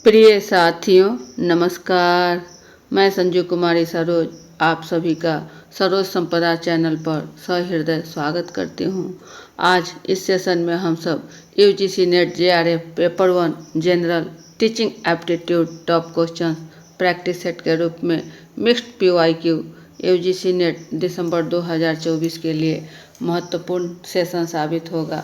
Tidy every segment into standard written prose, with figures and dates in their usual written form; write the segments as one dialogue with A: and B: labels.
A: प्रिय साथियों नमस्कार। मैं संजू कुमारी सरोज आप सभी का सरोज संपदा चैनल पर सहृदय स्वागत करती हूँ। आज इस सेशन में हम सब UGC net JRF paper 1 general teaching aptitude top question practice set के रूप में मिक्स्ड पीवाईक्यू यूजीसी नेट दिसंबर 2024 के लिए महत्वपूर्ण सेशन साबित होगा।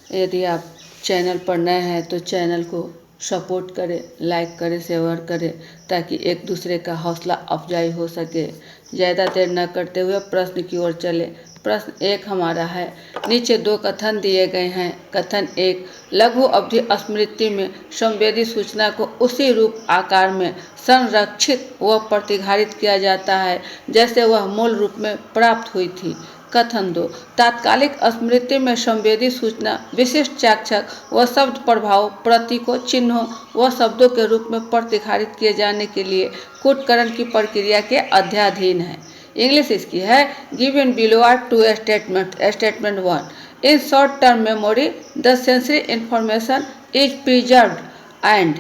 A: यदि आप चैनल पर नए हैं तो चैनल को सपोर्ट करें, लाइक करें, शेयर करें ताकि एक दूसरे का हौसला अफजाई हो सके। ज़्यादा देर न करते हुए प्रश्न की ओर चले। प्रश्न 1 हमारा है, नीचे 2 कथन दिए गए हैं। कथन 1, लघु अवधि स्मृति में संवेदी सूचना को उसी रूप आकार में संरक्षित व प्रतिघारित किया जाता है जैसे वह मूल रूप में प्राप्त हुई थी। कथन 2, तात्कालिक स्मृति में संवेदी सूचना विशिष्ट चाक्षक व शब्द प्रभाव प्रतीकों चिन्हों व शब्दों के रूप में प्रतिघारित किए जाने के लिए कूटकरण की प्रक्रिया के अध्याधीन है। इंग्लिश इसकी है, given below are 2 statement. Statement 1, in short term memory the sensory information is preserved and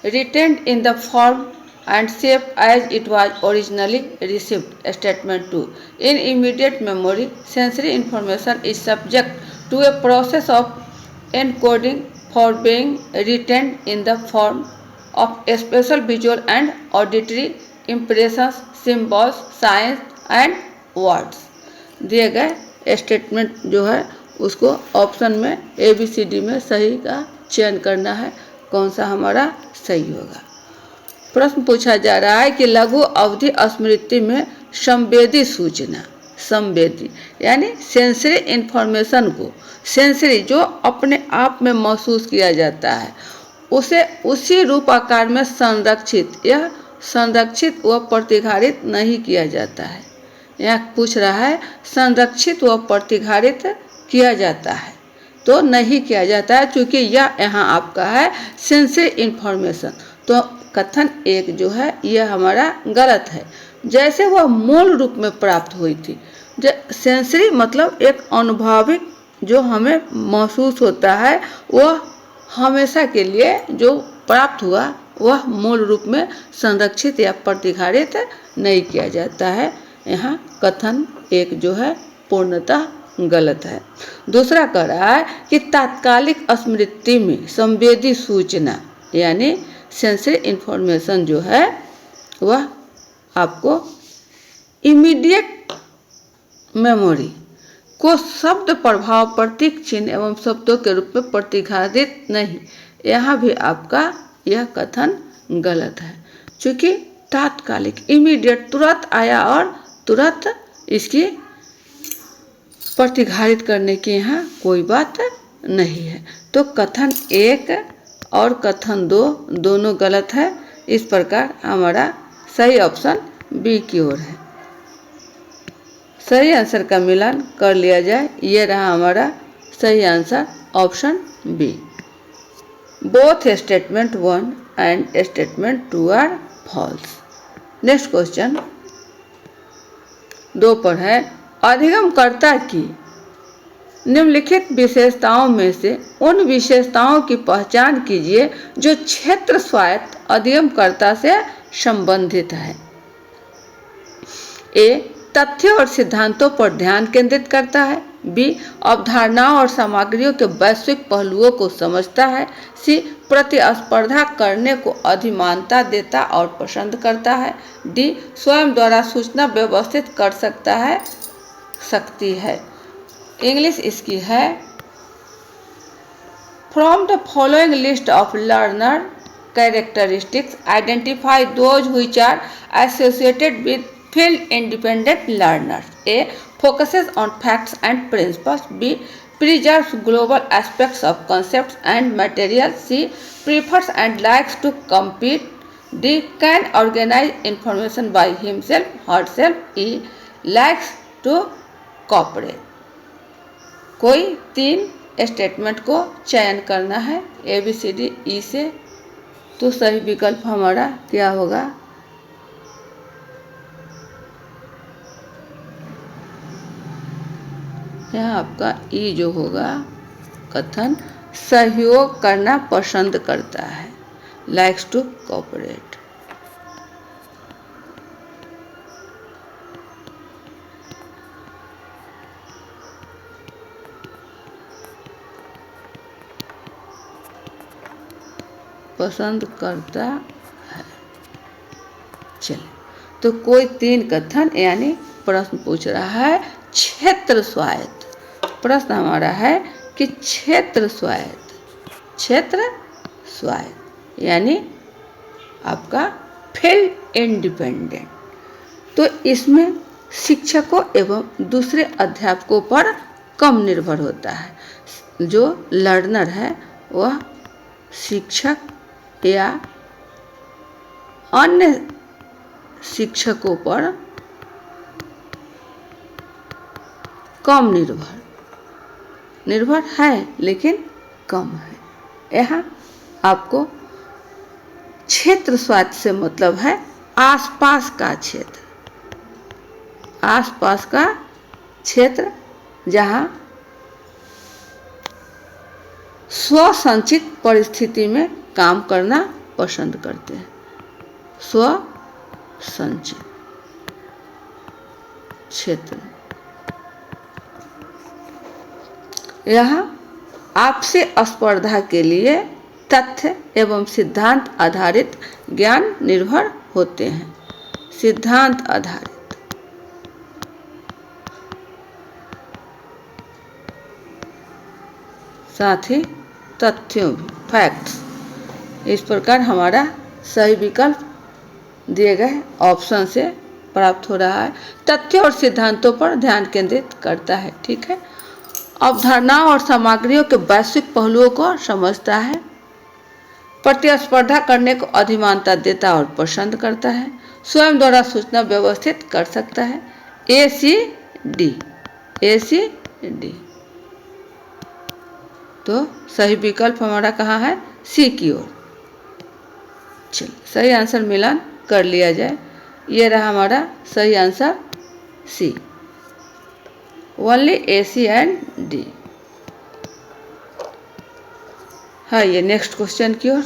A: retained in the form and shape as it was originally received. Statement 2, in immediate memory sensory information is subject to a process of encoding for being retained in the form of special visual and auditory impressions, symbols, signs and words. दिए गए statement जो है उसको option में ABCD में सही का चयन करना है। कौन सा हमारा सही होगा। प्रश्न पूछा जा रहा है कि लघु अवधि स्मृति में संवेदी सूचना, संवेदी यानी सेंसरी इंफॉर्मेशन को, सेंसरी जो अपने आप में महसूस किया जाता है उसे उसी रूप आकार में संरक्षित या संरक्षित व प्रतिघारित नहीं किया जाता है। यहाँ पूछ रहा है संरक्षित व प्रतिघारित किया जाता है तो नहीं किया जाता है क्योंकि यह यहाँ आपका है सेंसरी इंफॉर्मेशन। तो कथन 1 जो है यह हमारा गलत है। जैसे वह मूल रूप में प्राप्त हुई थी। सेंसरी मतलब एक अनुभविक जो हमें महसूस होता है वह हमेशा के लिए जो प्राप्त हुआ वह मूल रूप में संरक्षित या प्रतिघारित नहीं किया जाता है। यहाँ कथन 1 जो है पूर्णतः गलत है। दूसरा कह रहा है कि तात्कालिक स्मृति में संवेदी सूचना यानी सेंसरी इंफॉर्मेशन जो है वह आपको इमीडिएट मेमोरी को शब्द प्रभाव प्रतीक चिन्ह एवं शब्दों के रूप में प्रतिघारित नहीं। यहाँ भी आपका यह कथन गलत है क्योंकि तात्कालिक इमीडिएट तुरंत आया और तुरंत इसकी प्रतिघारित करने की यहाँ कोई बात नहीं है। तो कथन 1 और कथन 2 दोनों गलत है। इस प्रकार हमारा सही ऑप्शन बी की ओर है। सही आंसर का मिलान कर लिया जाए। ये रहा हमारा सही answer option B. Both statement 1 and statement 2 are false. Next question 2 पर है, अधिगमकर्ता की निम्नलिखित विशेषताओं में से उन विशेषताओं की पहचान कीजिए जो क्षेत्र स्वायत्त अधिगमकर्ता से संबंधित है। ए, तथ्यों और सिद्धांतों पर ध्यान केंद्रित करता है। बी, अवधारणाओं और सामग्रियों के वैश्विक पहलुओं को समझता है। सी, प्रतिस्पर्धा करने को अधिमानता देता और पसंद करता है। डी, स्वयं द्वारा सूचना व्यवस्थित कर सकती है। इंग्लिश इसकी है, from the following list of learner characteristics identify those which are associated with field independent learners. A, focuses on facts and principles. B, preserves global aspects of concepts and materials. C, prefers and likes to compete. D, can organize information by himself, herself. E, likes to cooperate. कोई 3 statement को चयन करना है ABCD E से। तो सही विकल्प हमारा क्या होगा? यहाँ आपका ई जो होगा कथन सहयोग करना पसंद करता है। Likes to cooperate. पसंद करता है। चलिए, तो कोई 3 कथन यानी प्रश्न पूछ रहा है क्षेत्र स्वायत्त। प्रश्न हमारा है कि क्षेत्र स्वायत्त, क्षेत्र स्वायत्त यानी आपका फील्ड इंडिपेंडेंट। तो इसमें शिक्षकों एवं दूसरे अध्यापकों पर कम निर्भर होता है। जो लर्नर है वह शिक्षक या अन्य शिक्षकों पर कम निर्भर है, लेकिन कम है। यहाँ आपको क्षेत्र स्वायत्त से मतलब है आसपास का क्षेत्र, आसपास का क्षेत्र जहाँ स्वसंचित परिस्थिति में काम करना पसंद करते हैं। स्वसंचित क्षेत्र, यहाँ आपसे स्पर्धा के लिए तथ्य एवं सिद्धांत आधारित ज्ञान निर्भर होते हैं। सिद्धांत आधारित, साथ ही तथ्यों भी, फैक्ट्स। इस प्रकार हमारा सही विकल्प दिए गए ऑप्शन से प्राप्त हो रहा है। तथ्यों और सिद्धांतों पर ध्यान केंद्रित करता है। ठीक है, अवधारणाओं और सामग्रियों के वैश्विक पहलुओं को समझता है, प्रतिस्पर्धा करने को अधिमानता देता और पसंद करता है, स्वयं द्वारा सूचना व्यवस्थित कर सकता है। ACD, ACD। तो सही विकल्प हमारा कहाँ है? सी की ओर। चलिए, सही आंसर मिलान कर लिया जाए। ये रहा हमारा सही answer C, only AC and D। हाँ, ये नेक्स्ट क्वेश्चन की ओर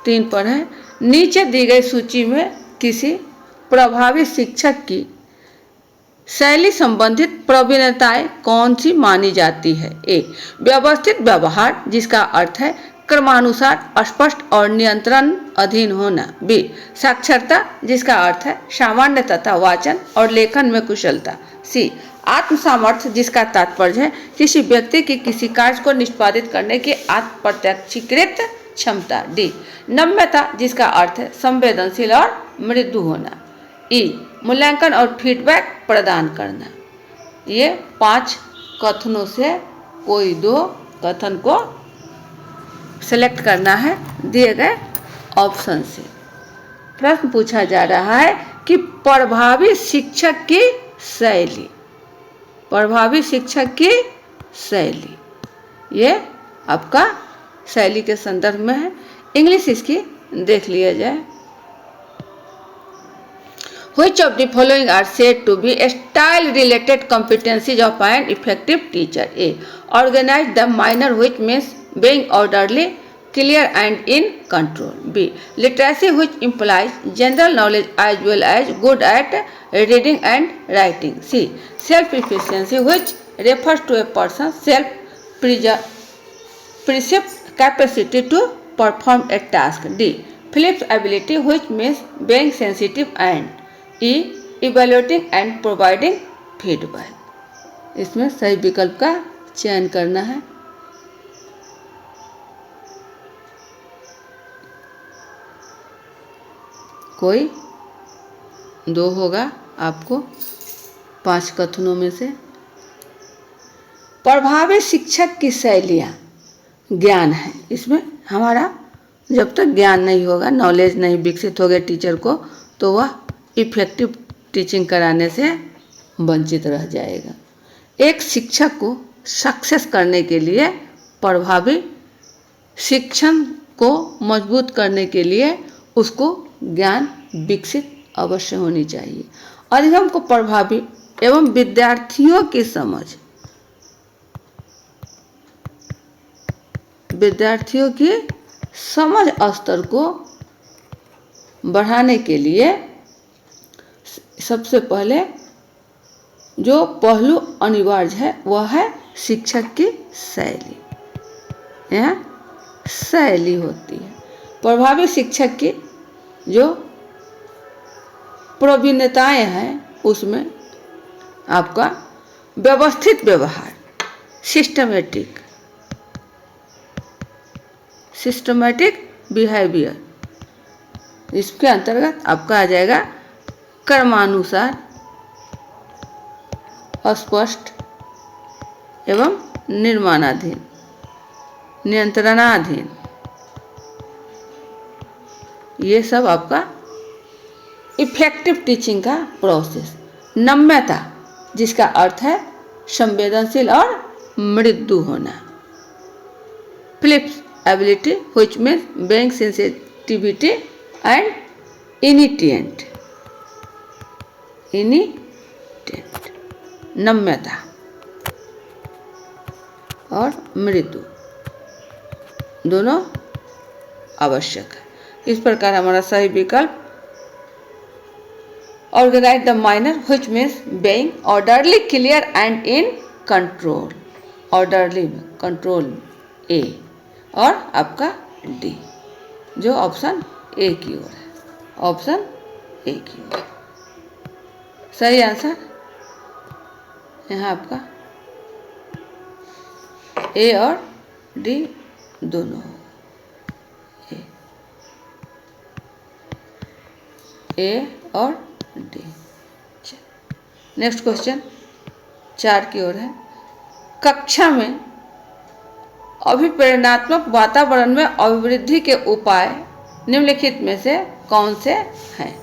A: 3 पर है। नीचे दी गई सूची में किसी प्रभावी शिक्षक की शैली संबंधित प्रवीणताएं कौन सी मानी जाती है? ए, व्यवस्थित व्यवहार जिसका अर्थ है क्रमानुसार स्पष्ट और नियंत्रण अधीन होना। बी, साक्षरता जिसका अर्थ है सामान्य तथा वाचन और लेखन में कुशलता। सी, आत्मसामर्थ्य जिसका तात्पर्य है किसी व्यक्ति की किसी कार्य को निष्पादित करने की आत्मप्रत्यक्षीकृत क्षमता। डी, नम्यता जिसका अर्थ है संवेदनशील और मृदु होना। ई, मूल्यांकन और फीडबैक प्रदान करना। ये 5 कथनों से कोई 2 कथन को सेलेक्ट करना है दिए गए ऑप्शन से। प्रश्न पूछा जा रहा है कि प्रभावी शिक्षक की शैली, प्रभावी शिक्षक की शैली, ये आपका शैली के संदर्भ में है। इंग्लिश इसकी देख लिया जाए। Which of the following are said to be style-related competencies of an effective teacher? A, organize the manner, which means being orderly, clear and in control. B, literacy, which implies general knowledge as well as good at reading and writing. C, self-efficiency, which refers to a person's self-perceived capacity to perform a task. D, Phillips ability, which means being sensitive. And E, evaluating and providing feedback. इसमें सही विकल्प का चयन करना है। कोई 2 होगा आपको 5 कथनों में से। प्रभावी शिक्षक की शैलियाँ ज्ञान है। इसमें हमारा जब तक ज्ञान नहीं होगा, नॉलेज नहीं विकसित होगा टीचर को, तो वह इफेक्टिव टीचिंग कराने से वंचित रह जाएगा। एक शिक्षक को सक्सेस करने के लिए, प्रभावी शिक्षण को मजबूत करने के लिए उसको ज्ञान विकसित अवश्य होनी चाहिए। अधिगम को प्रभावी एवं विद्यार्थियों की समझ, विद्यार्थियों की समझ स्तर को बढ़ाने के लिए सबसे पहले जो पहलू अनिवार्य है वह है शिक्षक की शैली। यह शैली होती है। प्रभावी शिक्षक की जो प्रवीणताएं हैं उसमें आपका व्यवस्थित व्यवहार, सिस्टमैटिक बिहेवियर, इसके अंतर्गत आपका आ जाएगा कर्मानुसार, अस्पष्ट एवं निर्माणाधीन, नियंत्रणाधीन, ये सब आपका इफेक्टिव टीचिंग का प्रोसेस। नम्यता, जिसका अर्थ है संवेदनशील और मृदु होना। Flexibility which means being sensitivity and lenient, नम्यता और मृदु दोनों आवश्यक है। इस प्रकार हमारा सही विकल्प organize the minor which means being orderly, clear and in control, orderly control A, और आपका डी जो ऑप्शन ए की ओर है, ऑप्शन ए की ओर सही आंसर यहाँ आपका ए और डी दोनों, ए और डी। नेक्स्ट क्वेश्चन 4 की ओर है। कक्षा में अभिप्रेरणात्मक वातावरण में अभिवृद्धि के उपाय निम्नलिखित में से कौन से हैं?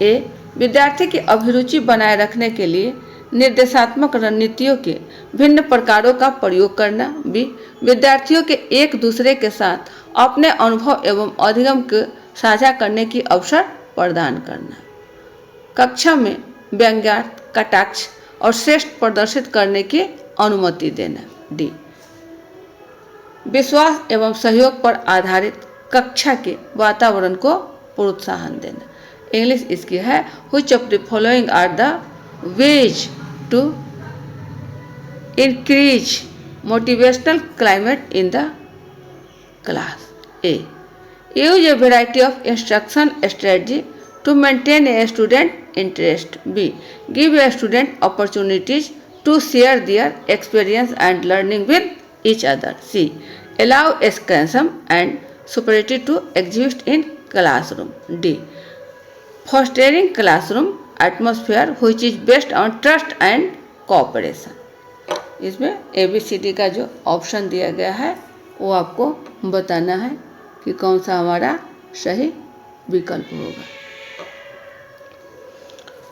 A: ए, विद्यार्थी की अभिरुचि बनाए रखने के लिए निर्देशात्मक रणनीतियों के भिन्न प्रकारों का प्रयोग करना। बी, विद्यार्थियों के एक दूसरे के साथ अपने अनुभव एवं अधिगम को साझा करने की अवसर प्रदान करना। कक्षा में व्यंग्यार्थ, कटाक्ष और श्रेष्ठ प्रदर्शित करने की अनुमति देना। डी, विश्वास एवं सहयोग पर आधारित कक्षा के वातावरण को प्रोत्साहन देना। इंग्लिश इसकी है which of the following are the ways to increase motivational climate in the class. A, use a variety of instruction strategy to maintain a student interest. B, give a student opportunities to share their experience and learning with each other. C, allow escapism and superiority to exist in classroom. D, fostering classroom atmosphere which is based on trust and cooperation. इसमें ABCD का जो option दिया गया है वो आपको बताना है कि कौन सा हमारा सही विकल्प होगा।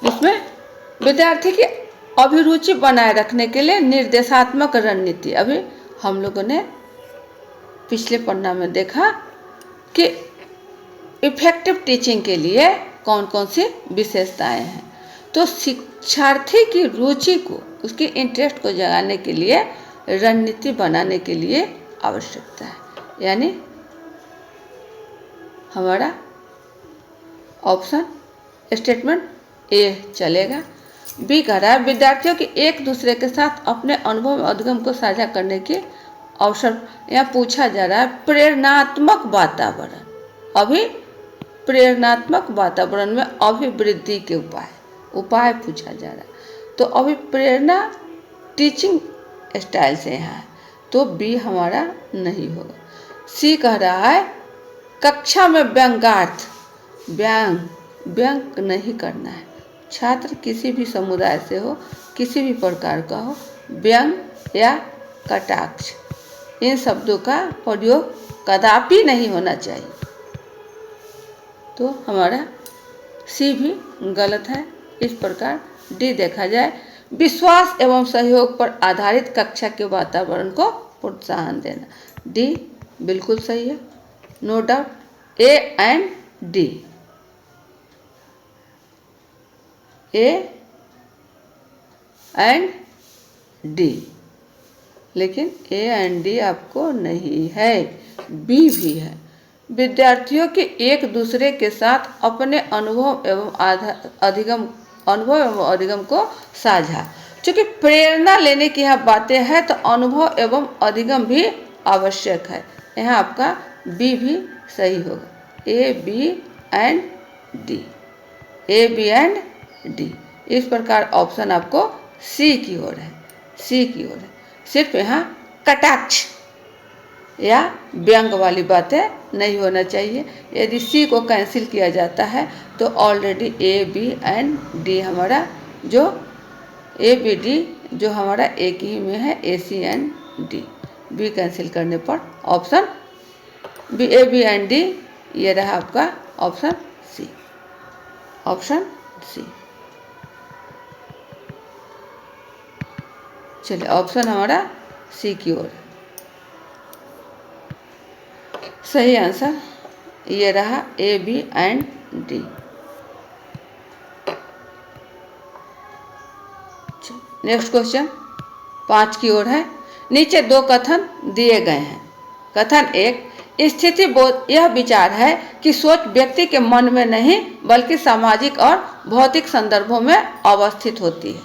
A: इसमें विद्यार्थी की अभिरुचि बनाए रखने के लिए निर्देशात्मक रणनीति, अभी हम लोगों ने पिछले पन्ना में देखा कि इफेक्टिव टीचिंग के लिए कौन कौन सी विशेषताएं हैं। तो शिक्षार्थी की रुचि को, उसके इंटरेस्ट को जगाने के लिए रणनीति बनाने के लिए आवश्यकता है, यानी हमारा ऑप्शन स्टेटमेंट ए चलेगा। बी कह रहा है विद्यार्थियों की एक दूसरे के साथ अपने अनुभव अधिगम को साझा करने के अवसर। यहाँ पूछा जा रहा है प्रेरणात्मक वातावरण, अभी प्रेरणात्मक वातावरण में अभिवृद्धि के उपाय पूछा जा रहा है। तो अभी प्रेरणा टीचिंग स्टाइल से यहाँ है, तो बी हमारा नहीं होगा। सी कह रहा है कक्षा में व्यंग्यार्थ, व्यंग नहीं करना है। छात्र किसी भी समुदाय से हो, किसी भी प्रकार का हो, व्यंग या कटाक्ष इन शब्दों का प्रयोग कदापि नहीं होना चाहिए। तो हमारा सी भी गलत है। इस प्रकार डी देखा जाए विश्वास एवं सहयोग पर आधारित कक्षा के वातावरण को प्रोत्साहन देना। डी बिल्कुल सही है, no doubt. A and D, A and D, लेकिन ए एंड डी आपको नहीं है, बी भी है। विद्यार्थियों के एक दूसरे के साथ अपने अनुभव एवं अधिगम को साझा। चूँकि प्रेरणा लेने की यहाँ बातें हैं तो अनुभव एवं अधिगम भी आवश्यक है। यहाँ आपका बी भी सही होगा, A B and D, A B and D. इस प्रकार ऑप्शन आपको सी की ओर है, सी की ओर है। सिर्फ यहाँ कटाक्ष या व्यंग वाली बातें नहीं होना चाहिए। यदि सी को कैंसिल किया जाता है तो already A B and D हमारा जो ए बी डी जो हमारा एक ही में है, A C and D. B cancel करने पर option B, A B and D, ये रहा आपका ऑप्शन सी, ऑप्शन सी। चलिए ऑप्शन हमारा सी की ओर है। सही आंसर ये रहा A B and D. Next question 5 की ओर है। नीचे 2 कथन दिए गए हैं। कथन 1, स्थिति बोध यह विचार है कि सोच व्यक्ति के मन में नहीं बल्कि सामाजिक और भौतिक संदर्भों में अवस्थित होती है।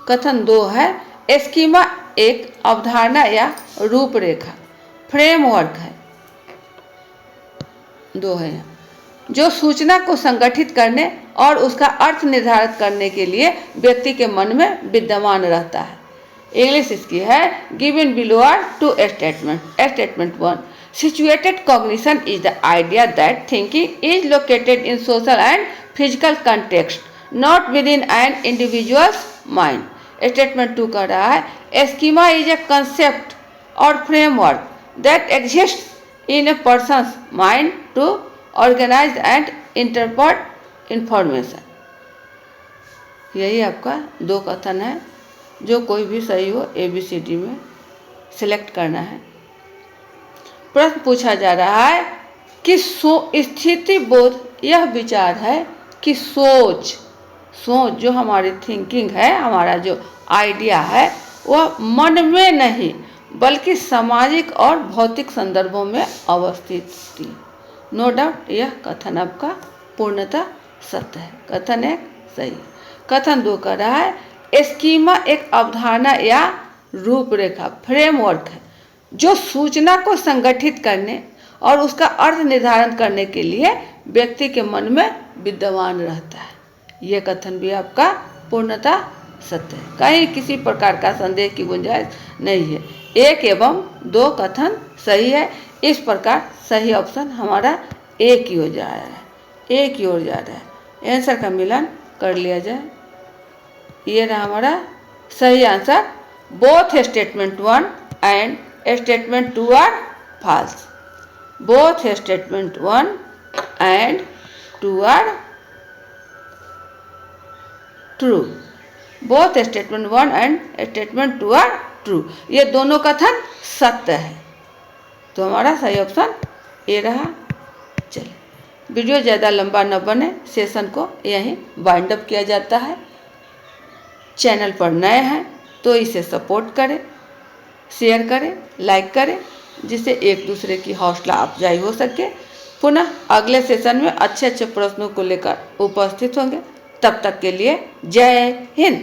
A: कथन 2 है, स्कीमा एक अवधारणा या रूपरेखा फ्रेमवर्क है, 2 है यहाँ, जो सूचना को संगठित करने और उसका अर्थ निर्धारित करने के लिए व्यक्ति के मन में विद्यमान रहता है। इंग्लिश इसकी है, given below are 2 statement. Statement 1, situated cognition is the idea that thinking is located in social and physical context, not within an individual's mind. Statement 2 कह रहा है, स्कीमा इज ए कंसेप्ट और framework that exist in a person's mind to organize and interpret information. यही आपका 2 कथन है, जो कोई भी सही हो ABCD में सिलेक्ट करना है। प्रश्न पूछा जा रहा है कि स्थिति बोध यह विचार है कि सोच जो हमारी थिंकिंग है, हमारा जो आइडिया है, वह मन में नहीं बल्कि सामाजिक और भौतिक संदर्भों में अवस्थित थी। नो डाउट यह कथन आपका पूर्णतः सत्य है। कथन 1 सही। कथन 2 कह रहा है, स्कीमा एक अवधारणा या रूपरेखा फ्रेमवर्क है जो सूचना को संगठित करने और उसका अर्थ निर्धारण करने के लिए व्यक्ति के मन में विद्यमान रहता है। यह कथन भी आपका पूर्णतः सत्य है, कहीं किसी प्रकार का संदेह की गुंजाइश नहीं है। 1 एवं 2 कथन सही है। इस प्रकार सही ऑप्शन हमारा ए की ओर जा रहा है, ए की ओर जा रहा है। आंसर का मिलान कर लिया जाए। ये रहा हमारा सही answer. Both statement 1 and statement 2 are false. Both statement 1 and 2 are true. Both statement 1 and statement 2 are true. ये दोनों कथन सत्य है, तो हमारा सही ऑप्शन ए रहा। चलिए, वीडियो ज़्यादा लंबा न बने, सेशन को यहीं वाइंड अप किया जाता है। चैनल पर नए हैं तो इसे सपोर्ट करें, शेयर करें, लाइक करें, जिससे एक दूसरे की हौसला अफजाई हो सके। पुनः अगले सेशन में अच्छे अच्छे प्रश्नों को लेकर उपस्थित होंगे। तब तक के लिए जय हिंद।